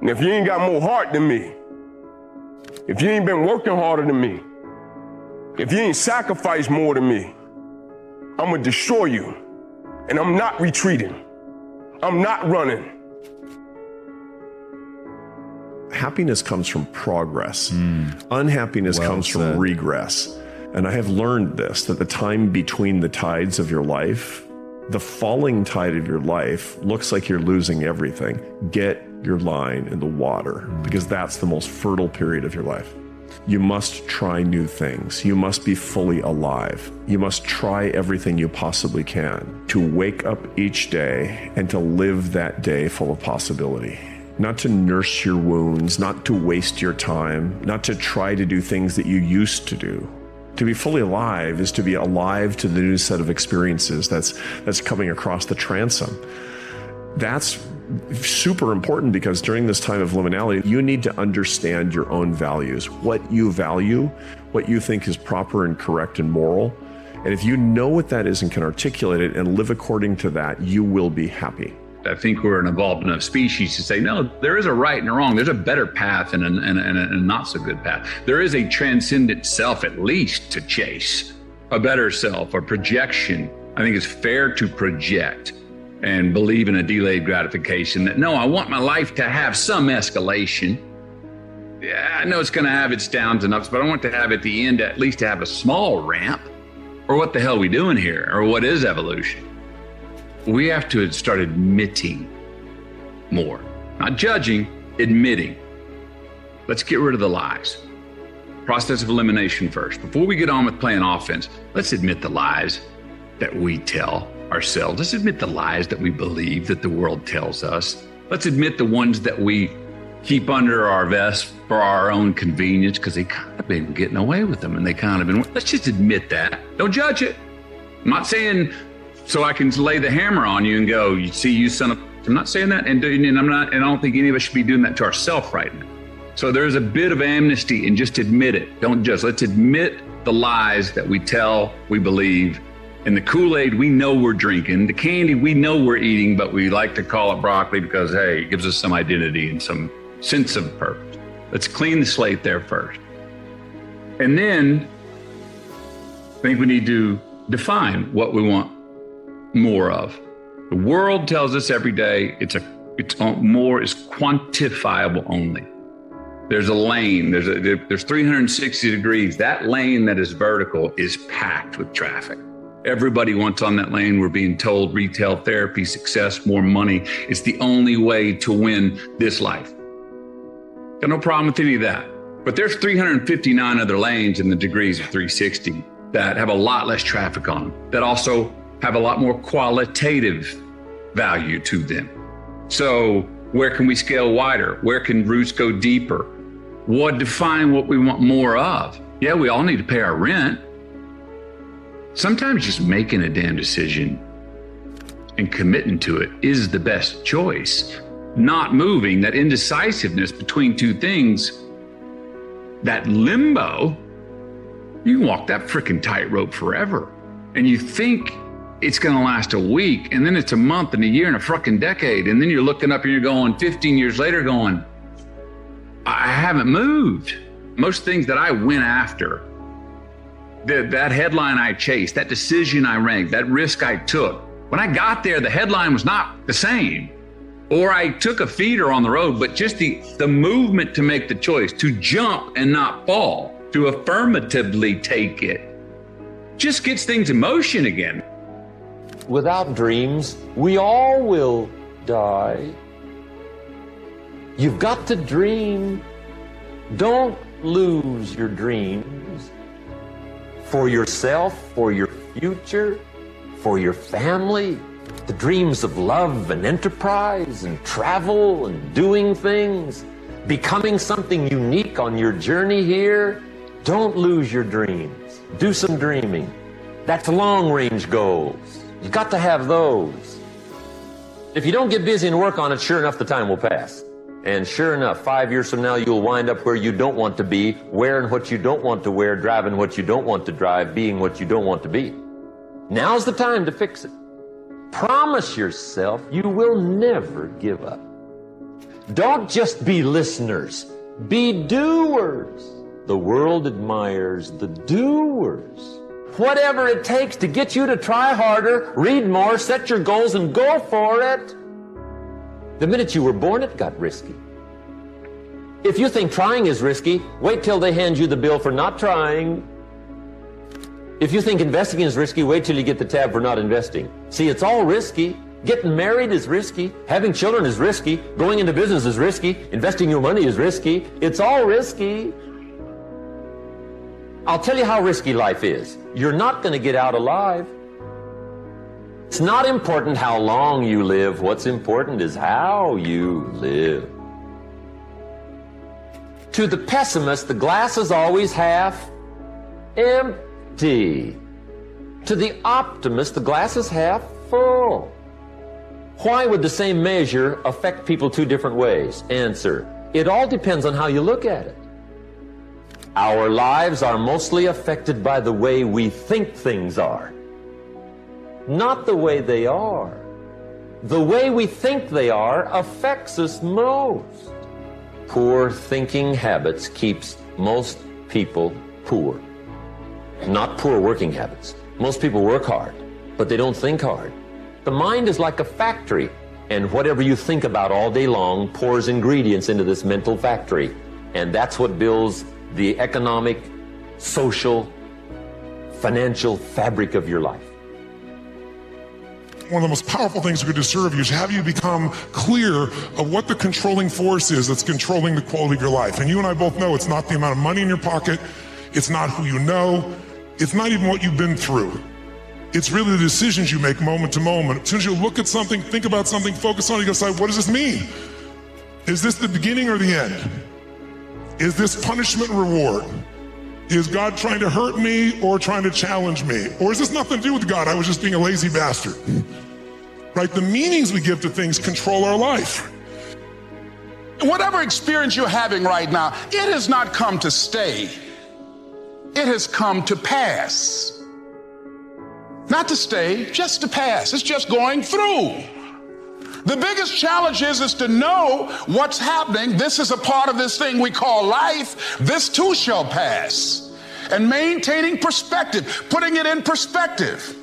And if you ain't got more heart than me, if you ain't been working harder than me, if you ain't sacrificed more than me, I'm gonna destroy you. And I'm not retreating. I'm not running. Happiness comes from progress. Unhappiness comes from regress. And I have learned this, that the time between the tides of your life, the falling tide of your life looks like you're losing everything. Get your line in the water, because that's the most fertile period of your life. You must try new things. You must be fully alive. You must try everything you possibly can to wake up each day and to live that day full of possibility. Not to nurse your wounds, not to waste your time, not to try to do things that you used to do. To be fully alive is to be alive to the new set of experiences that's coming across the transom. That's super important, because during this time of liminality, you need to understand your own values, what you value, what you think is proper and correct and moral. And if you know what that is and can articulate it and live according to that, you will be happy. I think we're an evolved enough species to say, no, there is a right and a wrong. There's a better path and a not so good path. There is a transcendent self, at least, to chase, a better self, a projection. I think it's fair to project and believe in a delayed gratification that, no, I want my life to have some escalation. Yeah, I know it's going to have its downs and ups, but I want to have at the end, at least to have a small ramp. Or what the hell are we doing here? Or what is evolution? We have to start admitting more, not judging, admitting. Let's get rid of the lies. Process of elimination first. Before we get on with playing offense, let's admit the lies that we tell ourselves. Let's admit the lies that we believe that the world tells us. Let's admit the ones that we keep under our vest for our own convenience, because they kind of been getting away with them, and they kind of been, let's just admit that. Don't judge it. I'm not saying so I can lay the hammer on you and go, you see, you son of, I'm not saying that, and I'm not, and I don't think any of us should be doing that to ourselves right now. So there's a bit of amnesty, and just admit it. Don't judge. Let's admit the lies that we tell, we believe, and the Kool-Aid we know we're drinking, the candy we know we're eating, but we like to call it broccoli because, hey, it gives us some identity and some sense of purpose. Let's clean the slate there first. And then I think we need to define what we want more of. The world tells us every day it's more is quantifiable only. There's a lane, there's 360 degrees. That lane that is vertical is packed with traffic. Everybody wants on that lane. We're being told retail, therapy, success, more money. It's the only way to win this life. Got no problem with any of that. But there's 359 other lanes in the degrees of 360 that have a lot less traffic on them, that also have a lot more qualitative value to them. So where can we scale wider? Where can roots go deeper? What define what we want more of? Yeah, we all need to pay our rent. Sometimes just making a damn decision and committing to it is the best choice. Not moving, that indecisiveness between two things, that limbo, you can walk that freaking tightrope forever. And you think it's going to last a week, and then it's a month and a year and a fucking decade. And then you're looking up and you're going 15 years later going, I haven't moved. Most things that I went after, that headline I chased, that decision I ranked, that risk I took, when I got there, the headline was not the same. Or I took a feeder on the road, but just the movement to make the choice, to jump and not fall, to affirmatively take it, just gets things in motion again. Without dreams, we all will die. You've got to dream. Don't lose your dreams. For yourself, for your future, for your family, the dreams of love and enterprise and travel and doing things, becoming something unique on your journey here. Don't lose your dreams. Do some dreaming. That's long-range goals. You got to have those. If you don't get busy and work on it, sure enough, the time will pass. And sure enough, 5 years from now, you'll wind up where you don't want to be, wearing what you don't want to wear, driving what you don't want to drive, being what you don't want to be. Now's the time to fix it. Promise yourself you will never give up. Don't just be listeners, be doers. The world admires the doers. Whatever it takes to get you to try harder, read more, set your goals, and go for it. The minute you were born, it got risky. If you think trying is risky, wait till they hand you the bill for not trying. If you think investing is risky, wait till you get the tab for not investing. See, it's all risky. Getting married is risky. Having children is risky. Going into business is risky. Investing your money is risky. It's all risky. I'll tell you how risky life is. You're not going to get out alive. It's not important how long you live. What's important is how you live. To the pessimist, the glass is always half empty. To the optimist, the glass is half full. Why would the same measure affect people two different ways? Answer: it all depends on how you look at it. Our lives are mostly affected by the way we think things are, not the way they are. The way we think they are affects us most. Poor thinking habits keeps most people poor. Not poor working habits. Most people work hard, but they don't think hard. The mind is like a factory, and whatever you think about all day long pours ingredients into this mental factory. And that's what builds the economic, social, financial fabric of your life. One of the most powerful things we could do to serve you is have you become clear of what the controlling force is that's controlling the quality of your life. And you and I both know it's not the amount of money in your pocket, it's not who you know, it's not even what you've been through. It's really the decisions you make moment to moment. As soon as you look at something, think about something, focus on it, you go decide, what does this mean? Is this the beginning or the end? Is this punishment and reward? Is God trying to hurt me or trying to challenge me? Or is this nothing to do with God? I was just being a lazy bastard. Right? The meanings we give to things control our life. Whatever experience you're having right now, it has not come to stay. It has come to pass. Not to stay, just to pass. It's just going through. The biggest challenge is to know what's happening. This is a part of this thing we call life. This too shall pass. And maintaining perspective, putting it in perspective.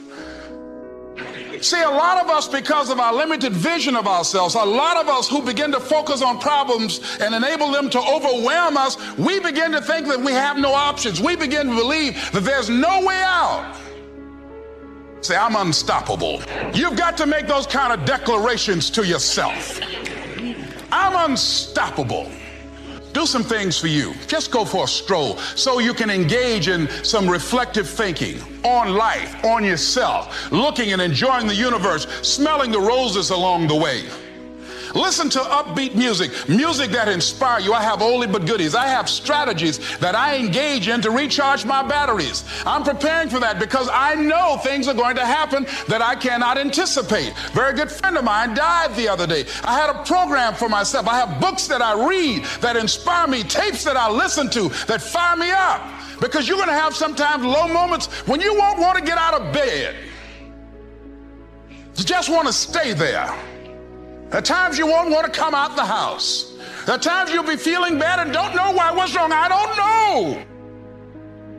See, a lot of us, because of our limited vision of ourselves, a lot of us who begin to focus on problems and enable them to overwhelm us, we begin to think that we have no options. We begin to believe that there's no way out. Say, I'm unstoppable. You've got to make those kind of declarations to yourself. I'm unstoppable. Do some things for you. Just go for a stroll so you can engage in some reflective thinking on life, on yourself, looking and enjoying the universe, smelling the roses along the way. Listen to upbeat music, music that inspires you. I have oldie but goodies. I have strategies that I engage in to recharge my batteries. I'm preparing for that because I know things are going to happen that I cannot anticipate. A very good friend of mine died the other day. I had a program for myself. I have books that I read that inspire me, tapes that I listen to that fire me up. Because you're going to have sometimes low moments when you won't want to get out of bed. You just want to stay there. At times you won't want to come out the house. At times you'll be feeling bad and don't know why. What's wrong? I don't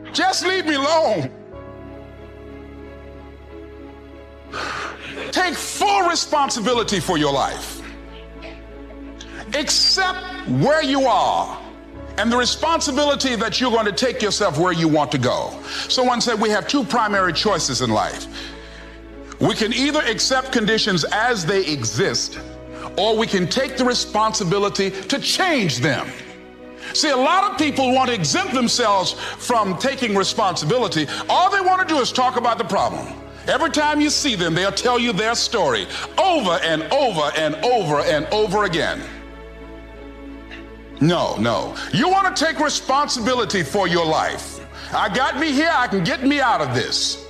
know. Just leave me alone. Take full responsibility for your life. Accept where you are and the responsibility that you're going to take yourself where you want to go. Someone said we have two primary choices in life. We can either accept conditions as they exist, or we can take the responsibility to change them. See, a lot of people want to exempt themselves from taking responsibility. All they want to do is talk about the problem. Every time you see them, they'll tell you their story over and over and over and over again. No. You want to take responsibility for your life. I got me here, I can get me out of this.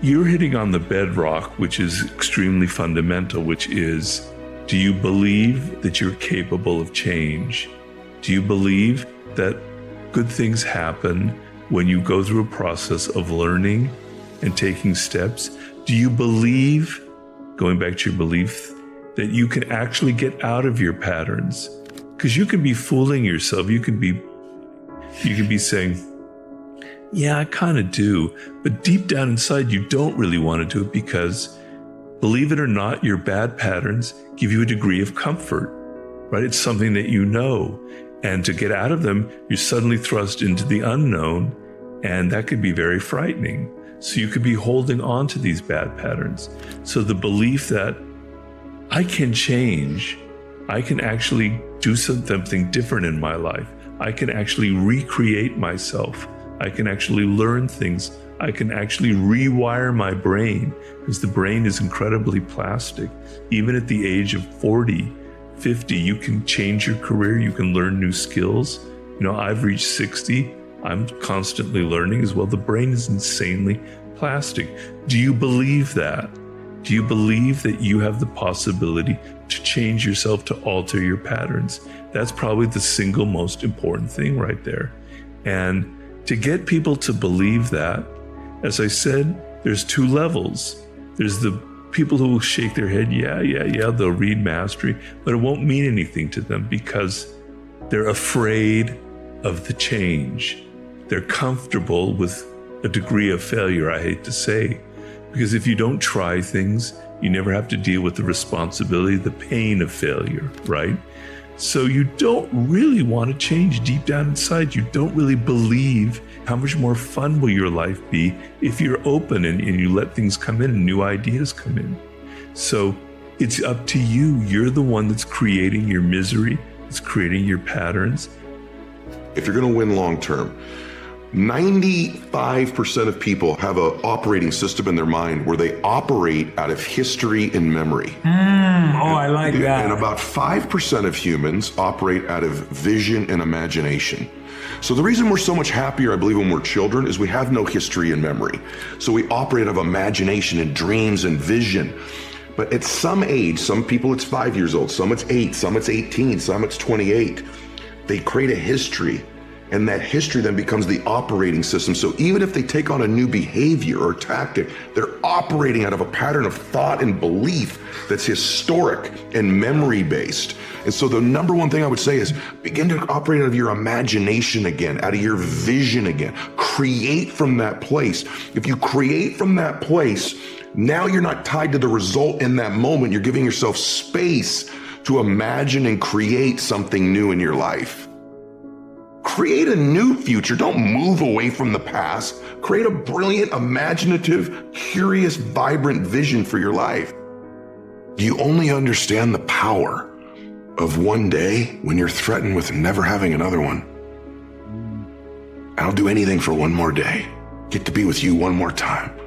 You're hitting on the bedrock, which is extremely fundamental, which is, do you believe that you're capable of change? Do you believe that good things happen when you go through a process of learning and taking steps? Do you believe, going back to your belief, that you can actually get out of your patterns. Because you can be fooling yourself. You can be saying, yeah, I kind of do. But deep down inside, you don't really want to do it because, believe it or not, your bad patterns give you a degree of comfort, right? It's something that you know. And to get out of them, you're suddenly thrust into the unknown. And that could be very frightening. So you could be holding on to these bad patterns. So the belief that I can change, I can actually do something different in my life. I can actually recreate myself. I can actually learn things. I can actually rewire my brain, because the brain is incredibly plastic. Even at the age of 40, 50, you can change your career. You can learn new skills. I've reached 60. I'm constantly learning as well. The brain is insanely plastic. Do you believe that? Do you believe that you have the possibility to change yourself, to alter your patterns? That's probably the single most important thing right there. And to get people to believe that, as I said, there's two levels. There's the people who will shake their head, yeah, they'll read mastery, but it won't mean anything to them because they're afraid of the change. They're comfortable with a degree of failure, I hate to say, because if you don't try things, you never have to deal with the responsibility, the pain of failure, right? So you don't really want to change deep down inside. You don't really believe how much more fun will your life be if you're open and you let things come in and new ideas come in. So it's up to you. You're the one that's creating your misery, that's creating your patterns. If you're going to win long term, 95% of people have an operating system in their mind where they operate out of history and memory. I like that. And about 5% of humans operate out of vision and imagination. So the reason we're so much happier, I believe, when we're children is we have no history and memory. So we operate out of imagination and dreams and vision. But at some age, some people it's 5 years old, some it's 8, some it's 18, some it's 28. They create a history. And that history then becomes the operating system. So even if they take on a new behavior or tactic, they're operating out of a pattern of thought and belief that's historic and memory-based. And so the number one thing I would say is begin to operate out of your imagination again, out of your vision again. Create from that place. If you create from that place, now you're not tied to the result in that moment. You're giving yourself space to imagine and create something new in your life. Create a new future. Don't move away from the past. Create a brilliant, imaginative, curious, vibrant vision for your life. Do you only understand the power of one day when you're threatened with never having another one? I'll do anything for one more day. Get to be with you one more time.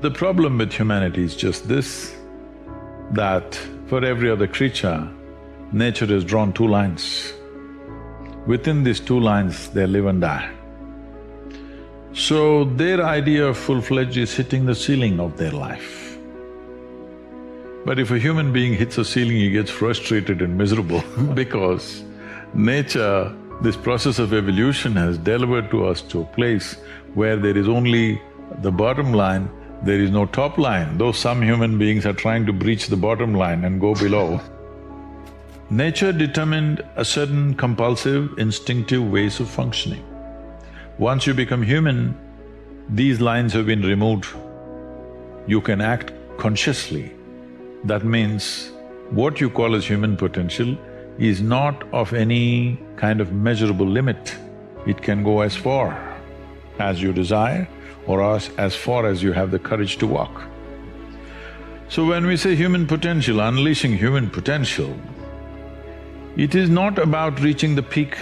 The problem with humanity is just this, that for every other creature, nature has drawn two lines. Within these two lines, they live and die. So their idea of full-fledged is hitting the ceiling of their life. But if a human being hits a ceiling, he gets frustrated and miserable because nature, this process of evolution has delivered to us to a place where there is only the bottom line, there is no top line, though some human beings are trying to breach the bottom line and go below. Nature determined a certain compulsive, instinctive ways of functioning. Once you become human, these lines have been removed. You can act consciously. That means What you call as human potential is not of any kind of measurable limit. It can go as far as you desire or as far as you have the courage to walk. So when we say human potential, unleashing human potential, it is not about reaching the peak,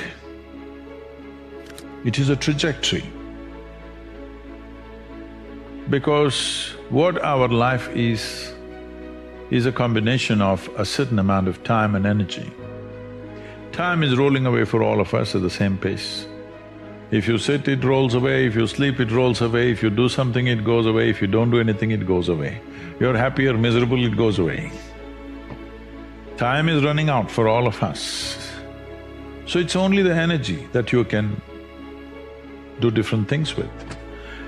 it is a trajectory. Because what our life is a combination of a certain amount of time and energy. Time is rolling away for all of us at the same pace. If you sit, it rolls away, if you sleep, it rolls away, if you do something, it goes away, if you don't do anything, it goes away. You're happy or miserable, it goes away. Time is running out for all of us. So it's only the energy that you can do different things with.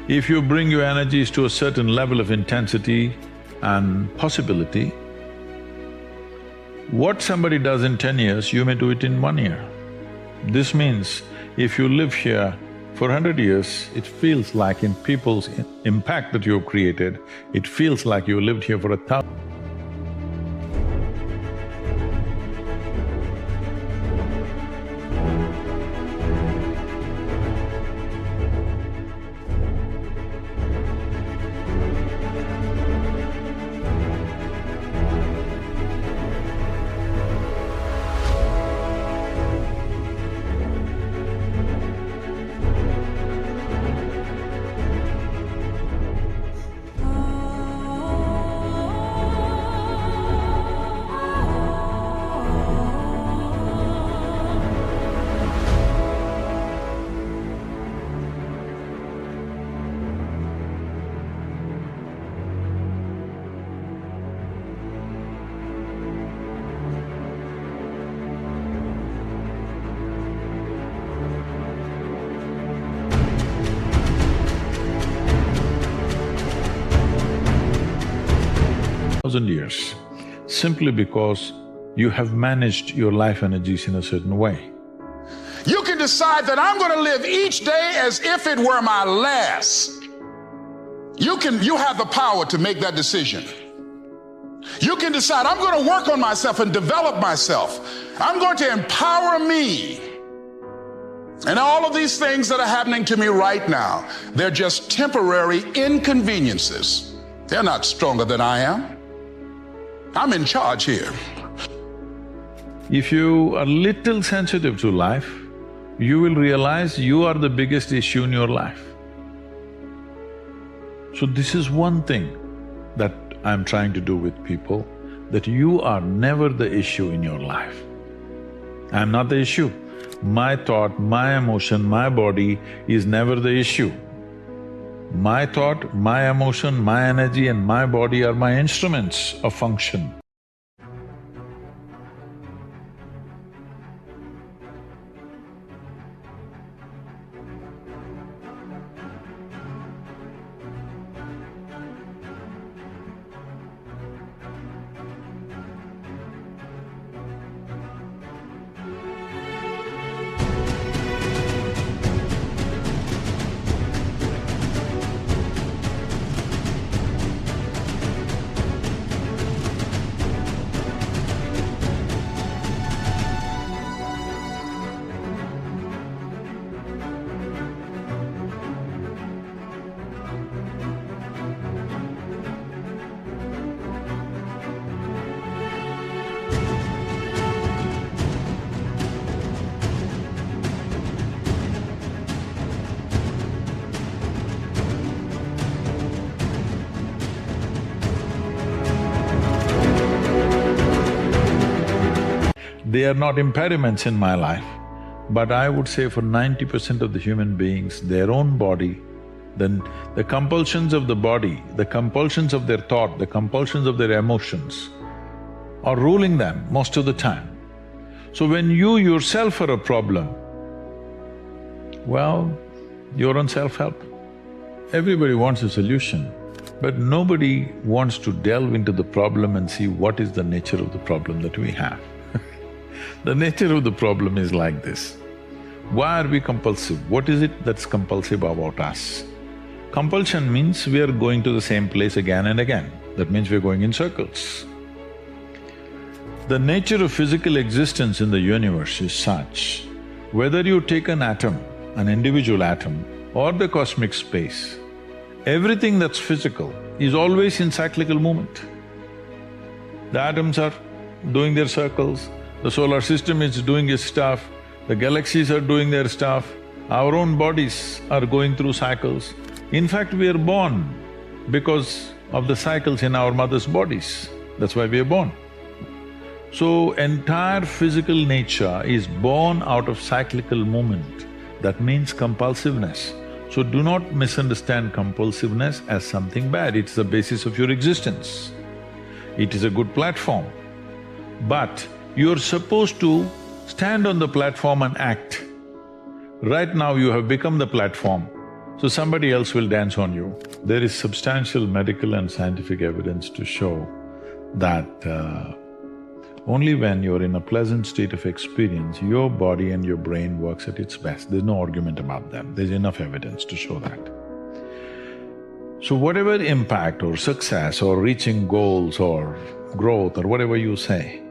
If you bring your energies to a certain level of intensity and possibility, what somebody does in 10 years, you may do it in 1 year. This means if you live here for 100 years, it feels like in people's impact that you've created, it feels like you lived here for 1,000. Years, simply because you have managed your life energies in a certain way. You can decide that I'm going to live each day as if it were my last. You have the power to make that decision. You can decide, I'm going to work on myself and develop myself. I'm going to empower me. And all of these things that are happening to me right now, they're just temporary inconveniences. They're not stronger than I am. I'm in charge here. If you are little sensitive to life, you will realize you are the biggest issue in your life. So this is one thing that I'm trying to do with people, that you are never the issue in your life. I'm not the issue. My thought, my emotion, my body is never the issue. My thought, my emotion, my energy and my body are my instruments of function. They are not impediments in my life, but I would say for 90% of the human beings, their own body, then the compulsions of the body, the compulsions of their thought, the compulsions of their emotions are ruling them most of the time. So when you yourself are a problem, well, you're on self-help. Everybody wants a solution, but nobody wants to delve into the problem and see what is the nature of the problem that we have. The nature of the problem is like this. Why are we compulsive? What is it that's compulsive about us? Compulsion means we are going to the same place again and again. That means we're going in circles. The nature of physical existence in the universe is such, whether you take an atom, an individual atom, or the cosmic space, everything that's physical is always in cyclical movement. The atoms are doing their circles, the solar system is doing its stuff, the galaxies are doing their stuff, our own bodies are going through cycles. In fact, we are born because of the cycles in our mother's bodies, that's why we are born. So, entire physical nature is born out of cyclical movement. That means compulsiveness. So do not misunderstand compulsiveness as something bad, it's the basis of your existence. It is a good platform. But you're supposed to stand on the platform and act. Right now you have become the platform, so somebody else will dance on you. There is substantial medical and scientific evidence to show that only when you're in a pleasant state of experience, your body and your brain works at its best. There's no argument about that, there's enough evidence to show that. So whatever impact or success or reaching goals or growth or whatever you say,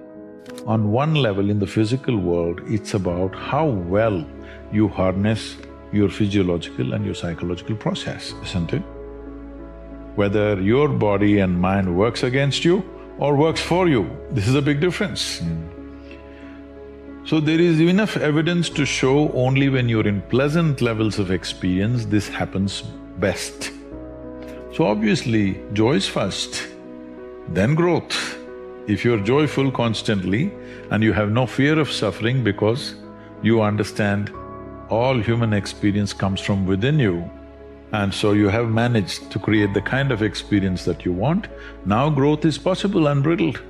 on one level in the physical world, it's about how well you harness your physiological and your psychological process, isn't it? Whether your body and mind works against you or works for you, this is a big difference. So there is enough evidence to show only when you're in pleasant levels of experience, this happens best. So obviously, joy is first, then growth. If you're joyful constantly and you have no fear of suffering because you understand all human experience comes from within you, and so you have managed to create the kind of experience that you want, now growth is possible unbridled.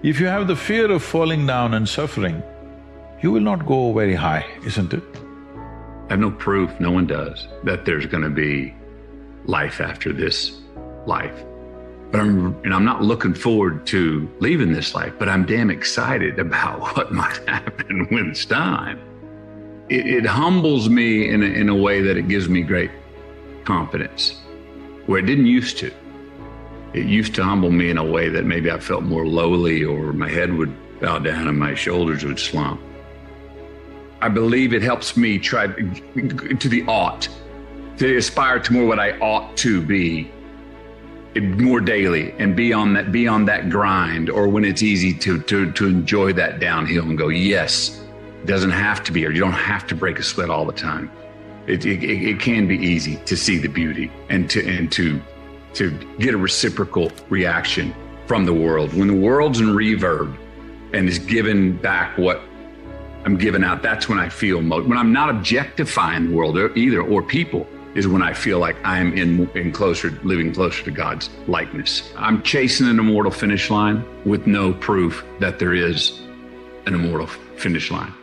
If you have the fear of falling down and suffering, you will not go very high, isn't it? I have no proof, no one does, that there's gonna be life after this life. But I'm not looking forward to leaving this life, but I'm damn excited about what might happen when it's time. It humbles me in a way that it gives me great confidence, where it didn't used to. It used to humble me in a way that maybe I felt more lowly, or my head would bow down and my shoulders would slump. I believe it helps me try to the ought, to aspire to more what I ought to be more daily, and be on that grind, or when it's easy to enjoy that downhill and go, yes, it doesn't have to be, or you don't have to break a sweat all the time. It can be easy to see the beauty and to get a reciprocal reaction from the world. When the world's in reverb and is giving back what I'm giving out, that's when I feel most. When I'm not objectifying the world either, or people, is when I feel like I'm living closer to God's likeness. I'm chasing an immortal finish line with no proof that there is an immortal finish line.